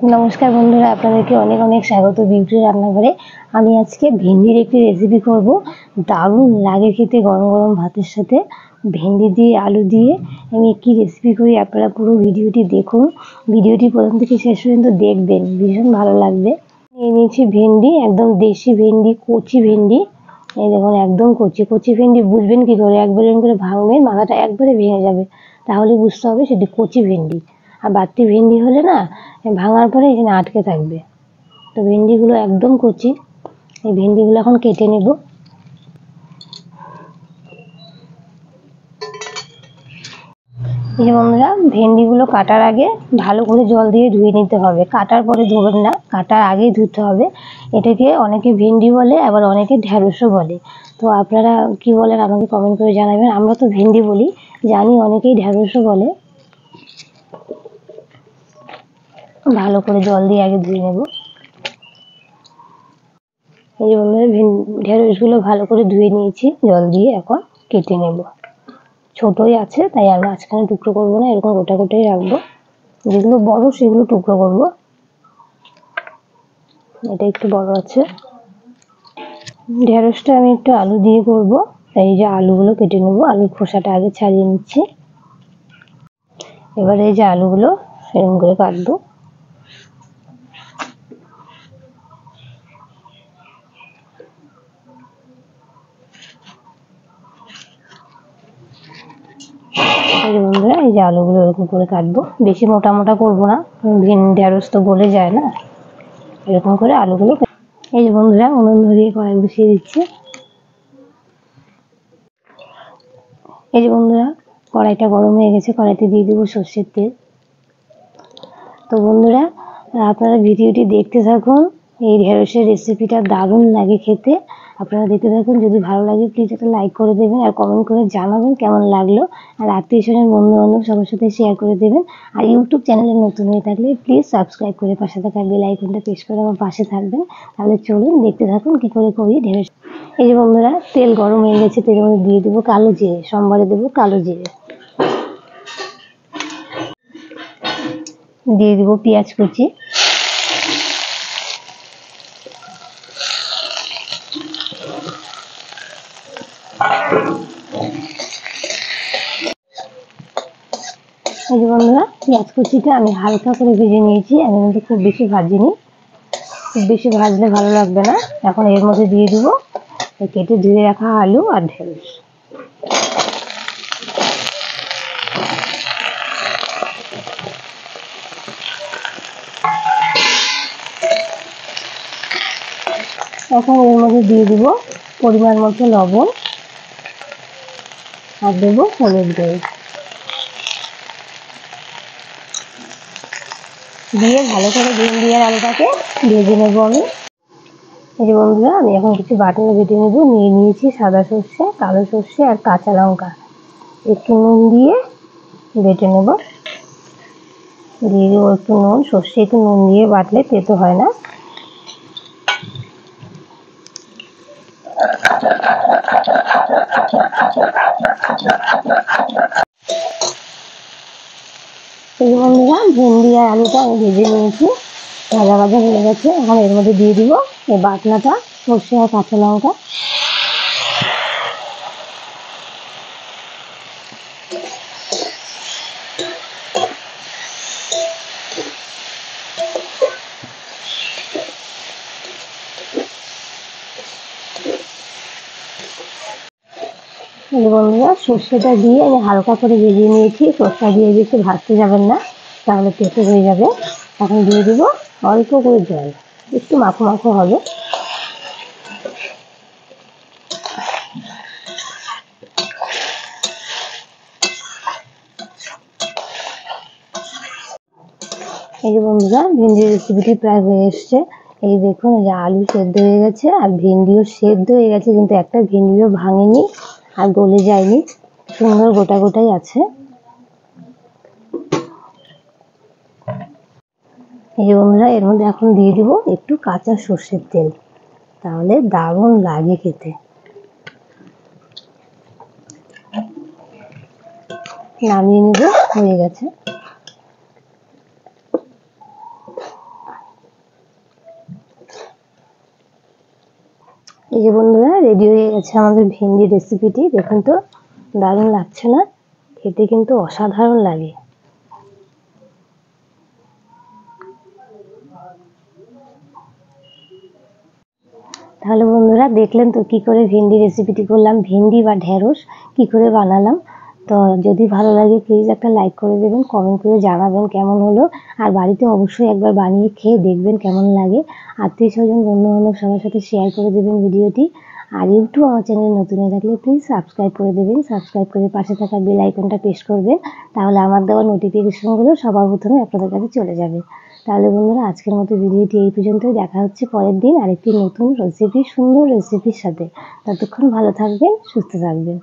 नमस्कार बंधुरा आपनादेरके अनेक अनेक स्वागत बिउटी रान्नाघरे। आमी आजके भेंडिर एकटी रेसिपि करब। दारुण लागे खेते गरम गरम भातेर साथे भेंडि दिए आलू दिए आमी कि रेसिपि करी आपनारा पुरो भिडियोटी देखुन। भिडियोटी प्रथम थेके शेष पर्यन्त देखबेन, भीषण भालो लागबे। निये निয়েছি भेंडि, एकदम देशी भेंडि, कचि भेंडि। এই দেখুন একদম কচি কচি ভেন্ডি বুঝবেন কি করে, একবার এরকম করে ভাঙবেন মাথাটা একবারে ভেঙে যাবে, তাহলে বুঝতে হবে সেটি কচি ভেন্ডি। আর বাড়তি ভেন্ডি হলে না ভাঙার পরে এখানে আটকে থাকবে। তো ভেন্ডিগুলো একদম কচি, এই ভেন্ডিগুলো এখন কেটে নেব। এই যে বন্ধুরা, ভেন্ডিগুলো কাটার আগে ভালো করে জল দিয়ে ধুয়ে নিতে হবে। কাটার পরে ধোবেন না, কাটার আগেই ধুতে হবে। এটাকে অনেকে ভেন্ডি বলে, আবার অনেকে ঢ্যাঁড়সও বলে। তো আপনারা কি বলেন আমাকে কমেন্ট করে জানাবেন। আমরা তো ভেন্ডি বলি, জানি অনেকেই ঢ্যাঁড়সও বলে। ভালো করে জল দিয়ে আগে ধুয়ে নেব। এই যে বন্ধুরা, ঢ্যাঁড়সগুলো ভালো করে ধুয়ে নিয়েছি জল দিয়ে, এখন কেটে নেব। ছোটই আছে তাই আর মাঝখানে টুকরো করবো না, এরকম গোটা গোটাই রাখবো। যেগুলো বড় সেগুলো টুকরো করব। এটা একটু বড় আছে। ঢেঁড়সটা আমি একটু আলু দিয়ে করব, তাই এই যে আলুগুলো কেটে নেব। আলুর খোসাটা আগে ছাড়িয়ে নিচ্ছি। এবার এই যে আলুগুলো এরকম করে কাটবো। বন্ধুরা, এই যে আলুগুলো এরকম করে কাটবো, বেশি মোটা মোটা করবো না, ঢেঁড়স তো গলে যায় না। এরকম করে আলুগুলো। এই যে বন্ধুরা, উনুন ধরিয়ে কড়াই বসিয়ে দিচ্ছি। এই যে বন্ধুরা, কড়াইটা গরম হয়ে গেছে, কড়াইতে দিয়ে দেবো সর্ষের তেল। তো বন্ধুরা, আপনারা ভিডিওটি দেখতে থাকুন। এই ঢেঁড়সের রেসিপিটা দারুণ লাগে খেতে। আপনারা দেখতে থাকুন। যদি ভালো লাগে প্লিজ একটা লাইক করে দেবেন, আর কমেন্ট করে জানাবেন কেমন লাগলো। আর আত্মীয় স্বজন বন্ধু বান্ধব সবার সাথে শেয়ার করে দেবেন। আর ইউটিউব চ্যানেলে নতুন হয়ে থাকলে প্লিজ সাবস্ক্রাইব করে পাশে থাকা বেল আইকনটা প্রেস করে আমার পাশে থাকবেন। তাহলে চলুন দেখতে থাকুন কি করে করি ঢেঁড়স। এই যে বন্ধুরা, তেল গরম হয়ে গেছে, তেলের মধ্যে দিয়ে দেবো কালো জিরে। সোমবারে দেবো কালো জিরে। দিয়ে দেবো পেঁয়াজ কুচি। এই যে বন্ধুরা, পেঁয়াজ কুচিটা আমি হালকা করে ভেজে নিয়েছি, আমি কিন্তু খুব বেশি ভাজিনি, খুব বেশি ভাজলে ভালো লাগবে না। এখন এর মধ্যে দিয়ে দিব কেটে ধুয়ে রাখা আলু আর ঢেঁড়স। এখন এর মধ্যে দিয়ে দিব পরিমাণ মতো লবণ, আর দেবো হলুদ গুঁড়ো। দিয়ে ভালো করে ভেন্ডি আর আলুটাকে ভেজে নেবো আমি। এই যে বন্ধুরা, আমি এখন কিছু বাটনা বেটে নেবো। নিয়ে নিয়েছি সাদা সর্ষে, কালো সর্ষে আর কাঁচা লঙ্কা। একটু নুন দিয়ে বেটে নেব। দিয়ে দেবো একটু নুন। সর্ষে একটু নুন দিয়ে বাটলে তেতো হয় না। এই যে বন্ধুরা, ভেন্ডি আর আলুটা আমি ভেজে নিয়েছি, ভাজা ভাজা হয়ে গেছে। এখন এর মধ্যে দিয়ে দিব এই বাটনাটা, সর্ষে আর কাঁচা লঙ্কা। এই যে বন্ধুরা, সর্ষেটা দিয়ে আমি হালকা করে ভেজে নিয়েছি। সর্ষা দিয়ে বেশি ভাজতে যাবেন না, তাহলে তেতো হয়ে যাবে। এখন দিয়ে দিব অল্প করে জল, একটু মাখো মাখো হবে। এই যে বন্ধুরা, ভেন্ডির রেসিপিটি প্রায় হয়ে এসছে। এই দেখুন, এই যে আলু সেদ্ধ হয়ে গেছে আর ভেন্ডিও সেদ্ধ হয়ে গেছে, কিন্তু একটা ভেন্ডিও ভাঙেনি আর গলে যায়নি, সুন্দর গোটা গোটাই আছে। এই যে বন্ধুরা, এর মধ্যে এখন দিয়ে দিব একটু কাঁচা সর্ষের তেল, তাহলে দারুণ লাগে খেতে। নামিয়ে নেব, হয়ে গেছে। এই যে বন্ধুরা, রেডি হয়ে গেছে আমাদের ভেন্ডির রেসিপিটি। দেখুন তো দারুণ লাগছে না? খেতে কিন্তু অসাধারণ লাগে। তাহলে বন্ধুরা দেখলেন তো কি করে ভেন্ডি রেসিপিটি করলাম, ভেন্ডি বা ঢেঁড়স কি করে বানালাম। তো যদি ভালো লাগে প্লিজ একটা লাইক করে দেবেন, কমেন্ট করে জানাবেন কেমন হলো। আর বাড়িতে অবশ্যই একবার বানিয়ে খেয়ে দেখবেন কেমন লাগে। আত্মীয় স্বজন বন্ধু বান্ধব সবার সাথে শেয়ার করে দেবেন ভিডিওটি। আর ইউটিউব আমার চ্যানেল নতুন হয়ে থাকলে প্লিজ সাবস্ক্রাইব করে দেবেন। সাবস্ক্রাইব করে পাশে থাকা বেল আইকনটা প্রেস করবেন, তাহলে আমার দেওয়া নোটিফিকেশনগুলো সবার প্রথমে আপনাদের কাছে চলে যাবে। তাহলে বন্ধুরা আজকের মতো ভিডিওটি এই পর্যন্তই। দেখা হচ্ছে পরের দিন আরেকটি নতুন রেসিপি, সুন্দর রেসিপির সাথে। ততক্ষণ ভালো থাকবেন, সুস্থ থাকবেন।